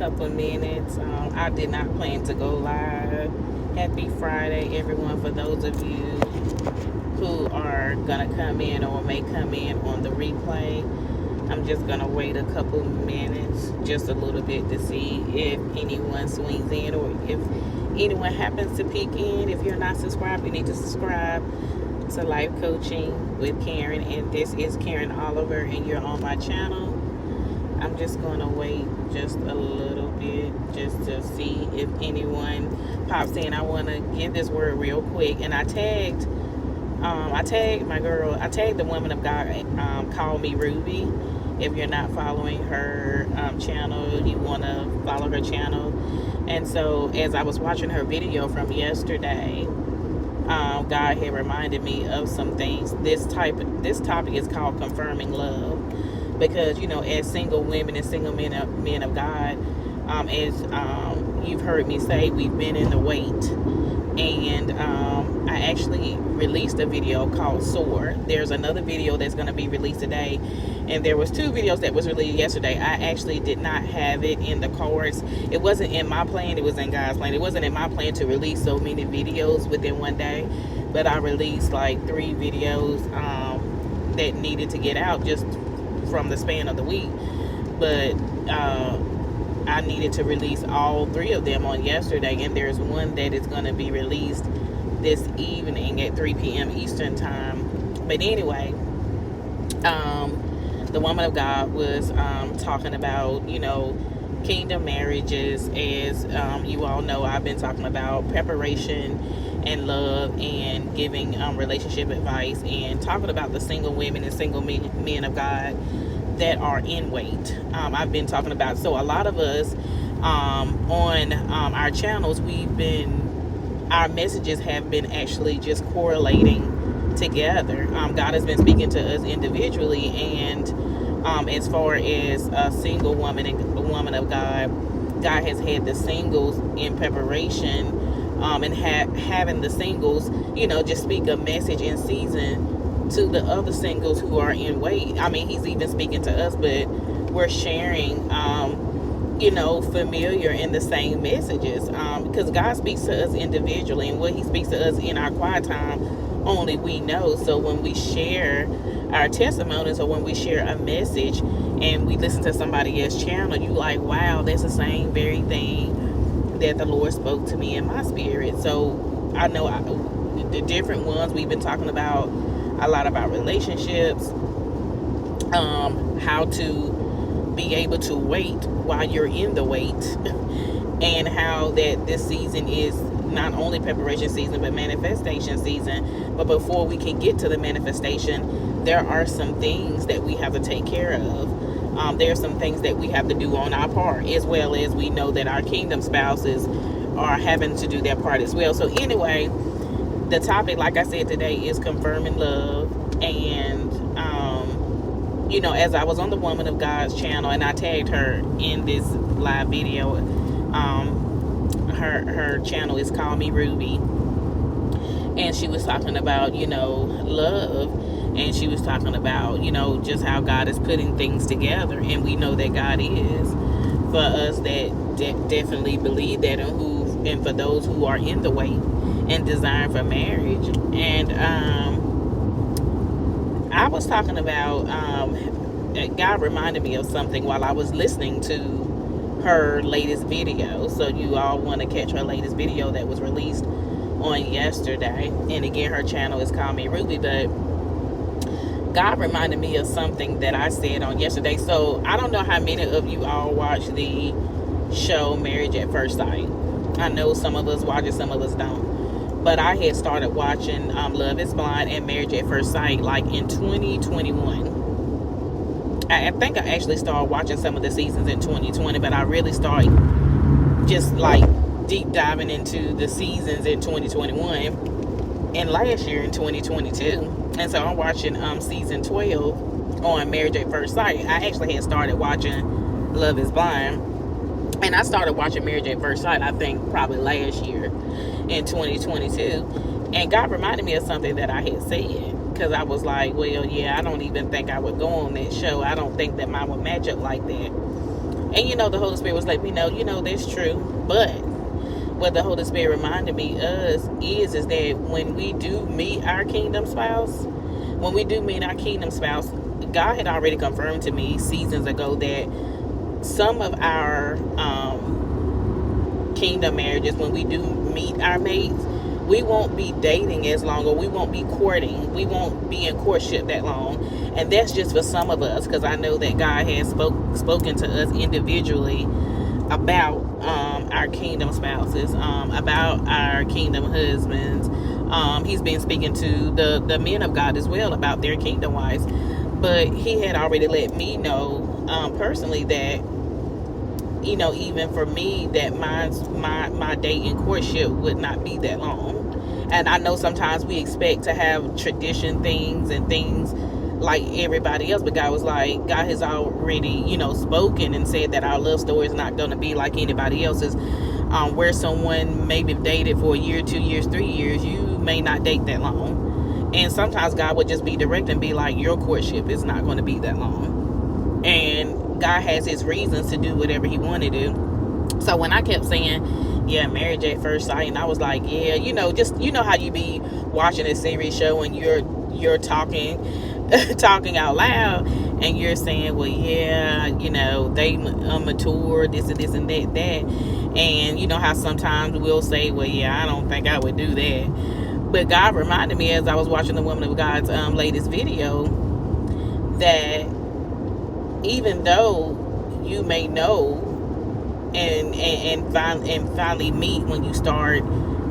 couple of minutes. I did not plan to go live. Happy Friday, everyone, for those of you who are going to come in or may come in on the replay. I'm just going to wait a couple minutes, just a little bit, to see if anyone swings in or if anyone happens to peek in. If you're not subscribed, you need to subscribe to Life Coaching with Karen. And this is Karen Oliver, and you're on my channel. I'm just going to wait just a little bit just to see if anyone pops in. I want to give this word real quick. And I tagged the woman of God, Call Me Ruby. If you're not following her channel, you want to follow her channel. And so as I was watching her video from yesterday, God had reminded me of some things. This topic is called confirming love. Because, as single women and single men of God, as you've heard me say, we've been in the wait. And I actually released a video called Soar. There's another video that's going to be released today. And there was 2 videos that was released yesterday. I actually did not have it in the cards. It wasn't in my plan. It was in God's plan. It wasn't in my plan to release so many videos within one day. But I released like 3 videos that needed to get out just from the span of the week. But I needed to release all 3 of them on yesterday, and there's one that is going to be released this evening at 3 p.m. Eastern time. But anyway, the woman of God was talking about, kingdom marriages. As you all know, I've been talking about preparation and love and giving relationship advice and talking about the single women and single men of God that are in wait. I've been talking about, so a lot of us on our channels, our messages have been actually just correlating together. God has been speaking to us individually, and as far as a single woman and a woman of God, God has had the singles in preparation, and having the singles, just speak a message in season to the other singles who are in wait. I mean, he's even speaking to us, but we're sharing, familiar in the same messages, because God speaks to us individually, and what he speaks to us in our quiet time, only we know. So when we share our testimonies or when we share a message and we listen to somebody else's channel, you like, wow, that's the same very thing that the Lord spoke to me in my spirit. So I know the different ones we've been talking about, a lot about relationships, how to be able to wait while you're in the wait, and how that this season is not only preparation season but manifestation season. But before we can get to the manifestation, there are some things that we have to take care of. There are some things that we have to do on our part, as well as we know that our kingdom spouses are having to do their part as well. So anyway, the topic, like I said, today is confirming love. And as I was on the Woman of God's channel, and I tagged her in this live video, her channel is Call Me Ruby, and she was talking about love, and she was talking about just how God is putting things together, and we know that God is, for us that definitely believe that, and for those who are in the wait and desire for marriage. And I was talking about God reminded me of something while I was listening to her latest video. So you all want to catch her latest video that was released on yesterday. And again, her channel is Call Me Ruby. But God reminded me of something that I said on yesterday. So I don't know how many of you all watch the show Marriage at First Sight. I know some of us watch it, some of us don't. But I had started watching Love is Blind and Marriage at First Sight like in 2021. I think I actually started watching some of the seasons in 2020, but I really started just like deep diving into the seasons in 2021 and last year in 2022. And so I'm watching season 12 on Marriage at First Sight. I actually had started watching Love is Blind, and I started watching Marriage at First Sight, I think probably last year in 2022. And God reminded me of something that I had said, because I was like, well, yeah, I don't even think I would go on that show. I don't think that mine would match up like that. And the Holy Spirit was letting me know, that's true. But what the Holy Spirit reminded me is that when we do meet our kingdom spouse, God had already confirmed to me seasons ago that some of our kingdom marriages, when we do meet our mates, we won't be dating as long, or we won't be courting. We won't be in courtship that long. And that's just for some of us, because I know that God has spoken to us individually about our kingdom spouses, about our kingdom husbands. He's been speaking to the men of God as well about their kingdom wives. But he had already let me know personally that, even for me, that my dating courtship would not be that long. And I know sometimes we expect to have tradition things and things like everybody else, but God has already, spoken and said that our love story is not going to be like anybody else's. Where someone maybe dated for a year, 2 years, 3 years, you may not date that long. And sometimes God would just be direct and be like, your courtship is not going to be that long. And God has his reasons to do whatever he wanted to do. So when I kept saying, yeah, marriage at first sight, and I was like, yeah, just how you be watching a series show and you're talking out loud, and you're saying, well, yeah, they mature, this and this and that, and how sometimes we'll say, well, yeah, I don't think I would do that. But God reminded me as I was watching the Woman of God's latest video that even though you may know and finally meet, when you start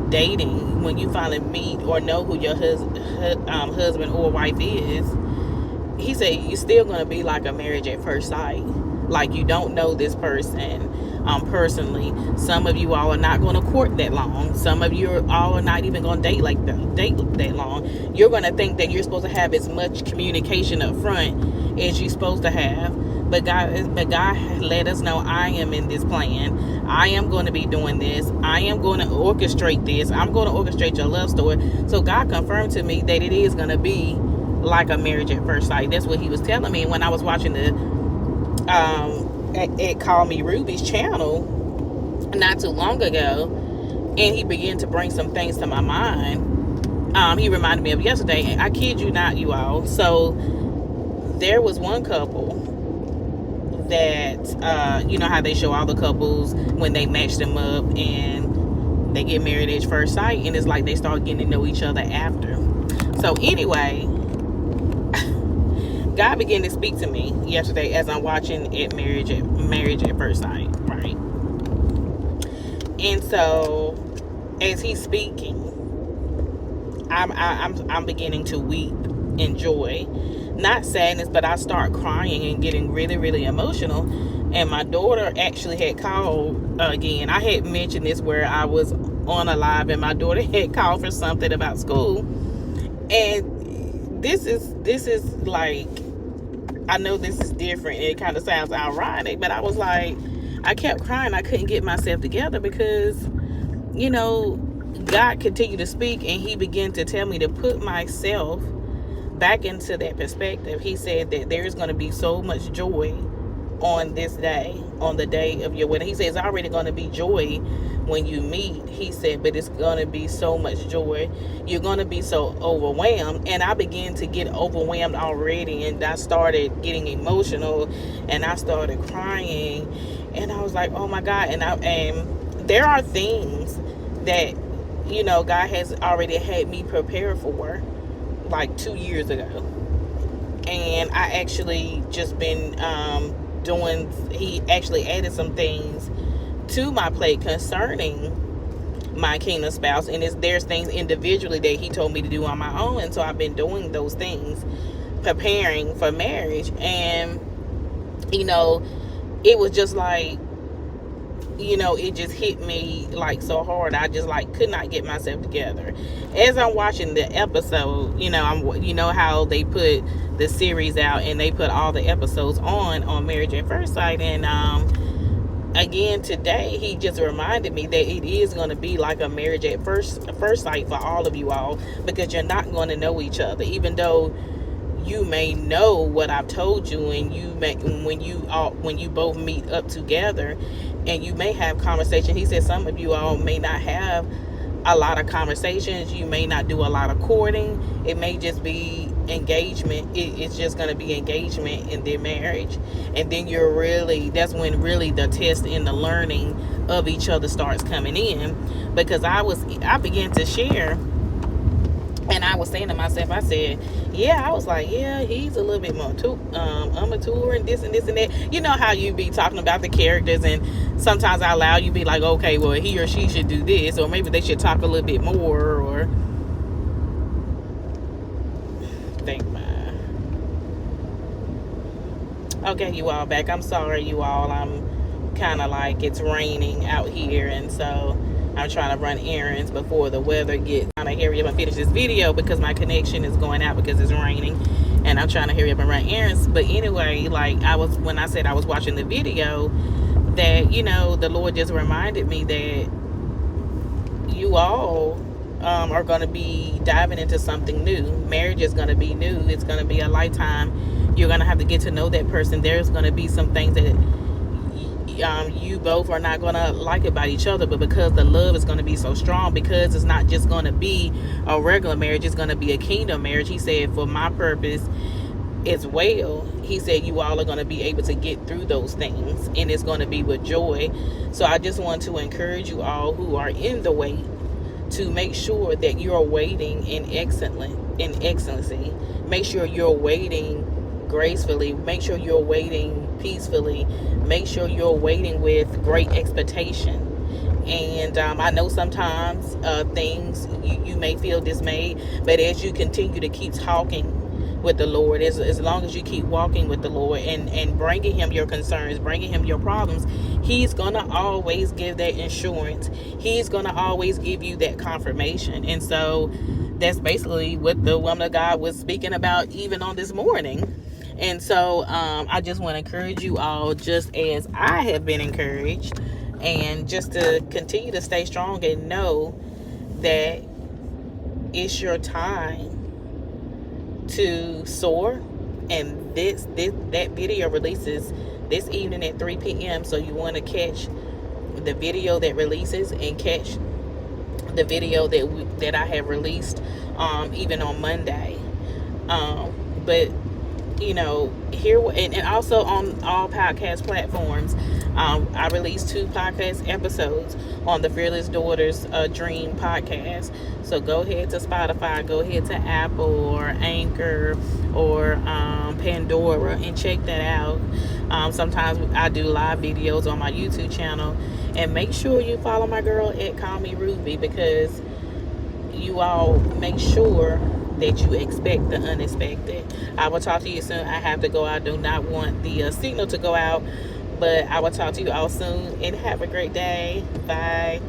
dating, when you finally meet or know who your husband or wife is, he said you're still going to be like a marriage at first sight. Like, you don't know this person personally. Some of you all are not going to court that long. Some of you all are not even going to date that long. You're going to think that you're supposed to have as much communication up front as you're supposed to have. But God let us know, I am in this plan. I am going to be doing this. I am going to orchestrate this. I'm going to orchestrate your love story. So God confirmed to me that it is going to be like a marriage at first sight. That's what he was telling me. And when I was watching at Call Me Ruby's channel not too long ago, and he began to bring some things to my mind, he reminded me of yesterday. And I kid you not, you all. So there was one couple that how they show all the couples when they match them up and they get married at first sight, and it's like they start getting to know each other after. So anyway, God began to speak to me yesterday as I'm watching Marriage at First Sight, right? And so as he's speaking, I'm beginning to weep in joy, not sadness, but I start crying and getting really, really emotional. And my daughter actually had called again. I had mentioned this where I was on a live, and my daughter had called for something about school. And this is like, I know this is different. It kind of sounds ironic, but I was like, I kept crying. I couldn't get myself together because, God continued to speak, and he began to tell me to put myself back into that perspective. He said that there is going to be so much joy on this day, on the day of your wedding. He said it's already going to be joy when you meet. He said, but it's going to be so much joy. You're going to be so overwhelmed. And I began to get overwhelmed already, and I started getting emotional, and I started crying, and I was like, oh my God. And there are things that God has already had me prepare for, like 2 years ago. And I actually just been he actually added some things to my plate concerning my kingdom spouse, and there's things individually that he told me to do on my own. And so I've been doing those things, preparing for marriage. And it was just like, it just hit me like so hard. I just like could not get myself together. As I'm watching the episode, how they put the series out, and they put all the episodes on Marriage at First Sight. And again today, he just reminded me that it is going to be like a marriage at first sight for all of you all, because you're not going to know each other. Even though you may know what I've told you, and you may, when you both meet up together, and you may have conversation. He said some of you all may not have a lot of conversations. You may not do a lot of courting. It may just be engagement. It's just going to be engagement in their marriage, and then that's when really the test and the learning of each other starts coming in. Because I began to share, and I was saying to myself, I said, yeah, I was like, yeah, he's a little bit more immature and this and this and that. You know how you be talking about the characters, and sometimes I allow you be like, okay, well, he or she should do this, or maybe they should talk a little bit more, or think okay, you all back. I'm sorry, you all. I'm kind of like, it's raining out here, and so I'm trying to run errands before the weather gets. I'm trying to hurry up and finish this video because my connection is going out because it's raining, and I'm trying to hurry up and run errands. But anyway, like when I said I was watching the video, that the Lord just reminded me that you all are going to be diving into something new. Marriage is going to be new. It's going to be a lifetime. You're going to have to get to know that person. There's going to be some things that you both are not going to like about each other, but because the love is going to be so strong, because it's not just going to be a regular marriage, it's going to be a kingdom marriage. He said, for my purpose as well, he said you all are going to be able to get through those things, and it's going to be with joy. So I just want to encourage you all who are in the wait to make sure that you're waiting in excellency. Make sure you're waiting gracefully. Make sure you're waiting peacefully. Make sure you're waiting with great expectation. And I know sometimes things you may feel dismayed, but as you continue to keep talking with the Lord, as long as you keep walking with the Lord and bringing him your concerns, bringing him your problems, he's going to always give that insurance. He's going to always give you that confirmation. And so that's basically what the woman of God was speaking about even on this morning. And so I just want to encourage you all, just as I have been encouraged, and just to continue to stay strong and know that it's your time to soar. And that video releases this evening at 3 p.m. So you want to catch the video that releases, and catch the video that I have released even on Monday. But here, and also on all podcast platforms, I released 2 podcast episodes on the Fearless Daughters Dream podcast. So go ahead to Spotify, go ahead to Apple or Anchor or Pandora and check that out. Sometimes I do live videos on my YouTube channel. And make sure you follow my girl at Call Me Ruby, because you all make sure that you expect the unexpected. I will talk to you soon. I have to go. I do not want the signal to go out, but I will talk to you all soon, and have a great day. Bye.